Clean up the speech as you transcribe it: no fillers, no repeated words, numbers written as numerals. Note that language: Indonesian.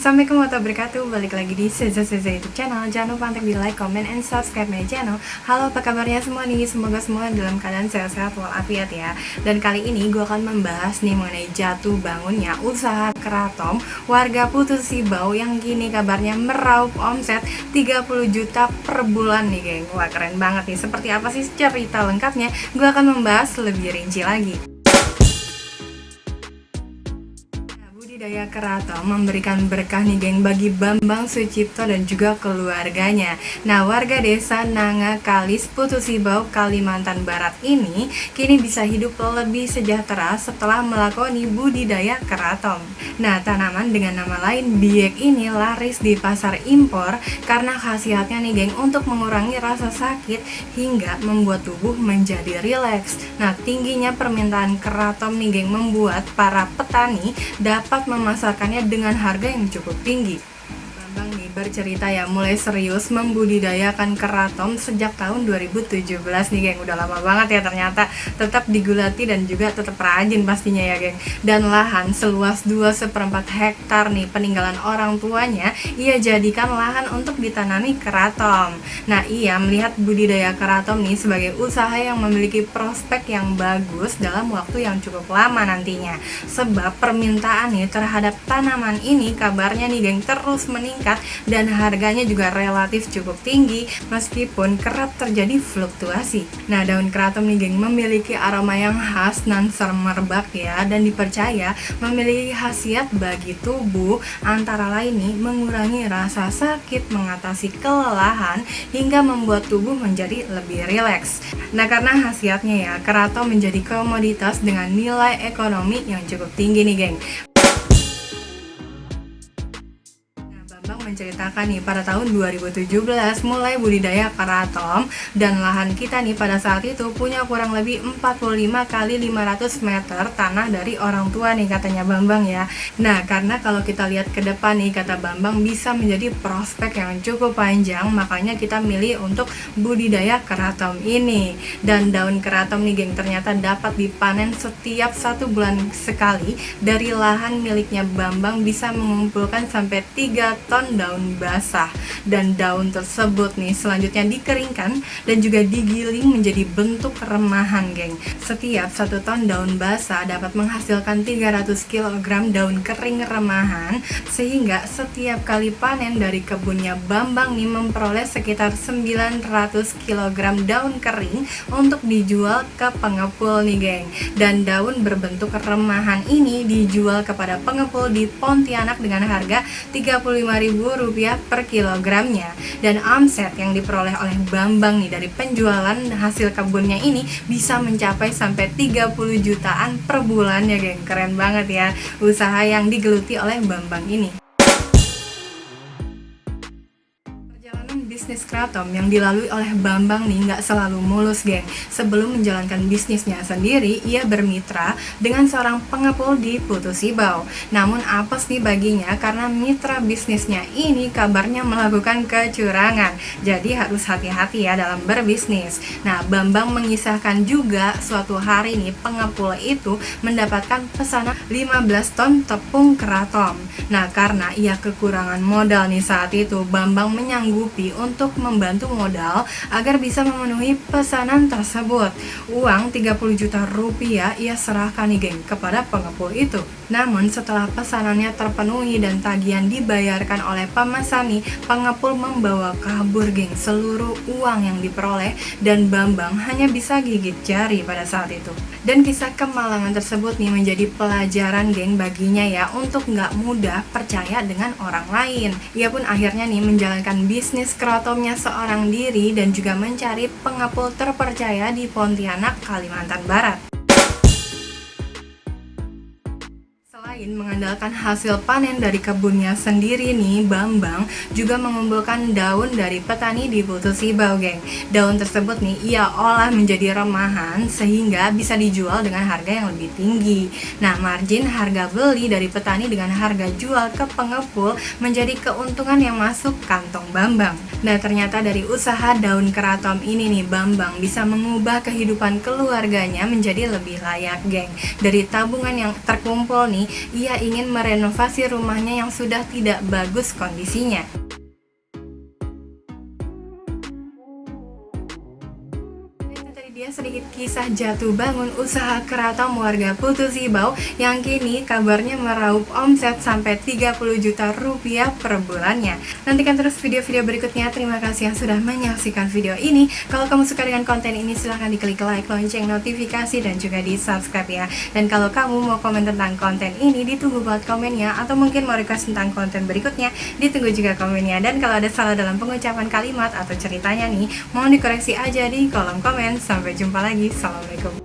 Assalamualaikum warahmatullahi wabarakatuh. Balik lagi di Seza YouTube channel. Jangan lupa untuk di like, comment, and subscribe my channel. Halo, apa kabarnya semua nih? Semoga semua dalam keadaan sehat-sehat walafiat ya. Dan kali ini gue akan membahas nih mengenai jatuh bangunnya usaha keraton warga Putus Sibau yang kini kabarnya meraup omset 30 juta per bulan nih geng. Wah, keren banget nih. Seperti apa sih cerita lengkapnya? Gue akan membahas lebih rinci lagi. Budidaya keraton memberikan berkah nih geng bagi Bambang Sucipto dan juga keluarganya. Nah, warga desa Nanga Kalis, Putus Sibau, Kalimantan Barat ini kini bisa hidup lebih sejahtera setelah melakoni budidaya keraton. Nah, tanaman dengan nama lain biek ini laris di pasar impor karena khasiatnya nih geng untuk mengurangi rasa sakit hingga membuat tubuh menjadi rileks. Nah, tingginya permintaan keraton nih geng membuat para petani dapat memasarkannya dengan harga yang cukup tinggi. Bambang nih bercerita ya mulai serius membudidayakan keraton sejak tahun 2017 nih geng. Udah lama banget ya ternyata, tetap digulati dan juga tetap rajin pastinya ya geng. Dan lahan seluas 2/4 hektar nih peninggalan orang tuanya ia jadikan lahan untuk ditanami keraton. Nah, ia melihat budidaya keraton nih sebagai usaha yang memiliki prospek yang bagus dalam waktu yang cukup lama nantinya. Sebab permintaan nih terhadap tanaman ini kabarnya nih geng terus meningkat dan harganya juga relatif cukup tinggi meskipun kerap terjadi fluktuasi. Nah, daun keraton nih geng memiliki aroma yang khas nan semerbak ya, dan dipercaya memiliki khasiat bagi tubuh antara lain nih mengurangi rasa sakit, mengatasi kelelahan hingga membuat tubuh menjadi lebih rileks. Nah, karena khasiatnya ya, keraton menjadi komoditas dengan nilai ekonomi yang cukup tinggi nih geng. Bambang menceritakan nih pada tahun 2017 mulai budidaya keraton dan lahan kita nih pada saat itu punya kurang lebih 45 kali 500 meter tanah dari orang tua nih katanya Bambang ya. Nah, karena kalau kita lihat ke depan nih kata Bambang bisa menjadi prospek yang cukup panjang, makanya kita milih untuk budidaya keraton ini. Dan daun keraton nih geng ternyata dapat dipanen setiap 1 bulan sekali. Dari lahan miliknya Bambang bisa mengumpulkan sampai 3 ton daun basah, dan daun tersebut nih selanjutnya dikeringkan dan juga digiling menjadi bentuk remahan geng. Setiap 1 ton daun basah dapat menghasilkan 300 kg daun kering remahan, sehingga setiap kali panen dari kebunnya Bambang nih memperoleh sekitar 900 kg daun kering untuk dijual ke pengepul nih geng. Dan daun berbentuk remahan ini dijual kepada pengepul di Pontianak dengan harga Rp35.000 per kilogramnya. Dan omset yang diperoleh oleh Bambang nih dari penjualan hasil kebunnya ini bisa mencapai sampai 30 jutaan per bulan ya geng. Keren banget ya usaha yang digeluti oleh Bambang ini. Bisnis keraton yang dilalui oleh Bambang nih nggak selalu mulus geng. Sebelum menjalankan bisnisnya sendiri, ia bermitra dengan seorang pengepul di Putus Sibau. Namun apes nih baginya karena mitra bisnisnya ini kabarnya melakukan kecurangan. Jadi harus hati-hati ya dalam berbisnis. Nah, Bambang mengisahkan juga suatu hari nih pengepul itu mendapatkan pesanan 15 ton tepung keraton. Nah, karena ia kekurangan modal nih saat itu, Bambang menyanggupi untuk membantu modal agar bisa memenuhi pesanan tersebut. Uang 30 juta rupiah ia serahkan nih geng kepada pengepul itu. Namun setelah pesanannya terpenuhi dan tagihan dibayarkan oleh pemesan nih, pengepul membawa kabur geng seluruh uang yang diperoleh dan Bambang hanya bisa gigit jari pada saat itu. Dan kisah kemalangan tersebut nih menjadi pelajaran geng baginya ya untuk nggak mudah percaya dengan orang lain. Ia pun akhirnya nih menjalankan bisnis keratonnya seorang diri dan juga mencari pengepul terpercaya di Pontianak, Kalimantan Barat. Selain mengandalkan hasil panen dari kebunnya sendiri nih, Bambang juga mengumpulkan daun dari petani di Putus Sibau geng. Daun tersebut nih ia olah menjadi remahan sehingga bisa dijual dengan harga yang lebih tinggi. Nah, margin harga beli dari petani dengan harga jual ke pengepul menjadi keuntungan yang masuk kantong Bambang. Nah, ternyata dari usaha daun keraton ini nih Bambang bisa mengubah kehidupan keluarganya menjadi lebih layak geng. Dari tabungan yang terkumpul nih ia ingin merenovasi rumahnya yang sudah tidak bagus kondisinya. Dia sedikit kisah jatuh bangun usaha keraton warga Putu Sibau yang kini kabarnya meraup omset sampai 30 juta rupiah per bulannya. Nantikan terus video-video berikutnya. Terima kasih yang sudah menyaksikan video ini. Kalau kamu suka dengan konten ini, silahkan diklik like, lonceng notifikasi, dan juga di subscribe ya. Dan kalau kamu mau komen tentang konten ini, ditunggu buat komennya. Atau mungkin mau request tentang konten berikutnya, ditunggu juga komennya. Dan kalau ada salah dalam pengucapan kalimat atau ceritanya nih, mohon dikoreksi aja di kolom komen. Sampai jumpa lagi. Assalamualaikum.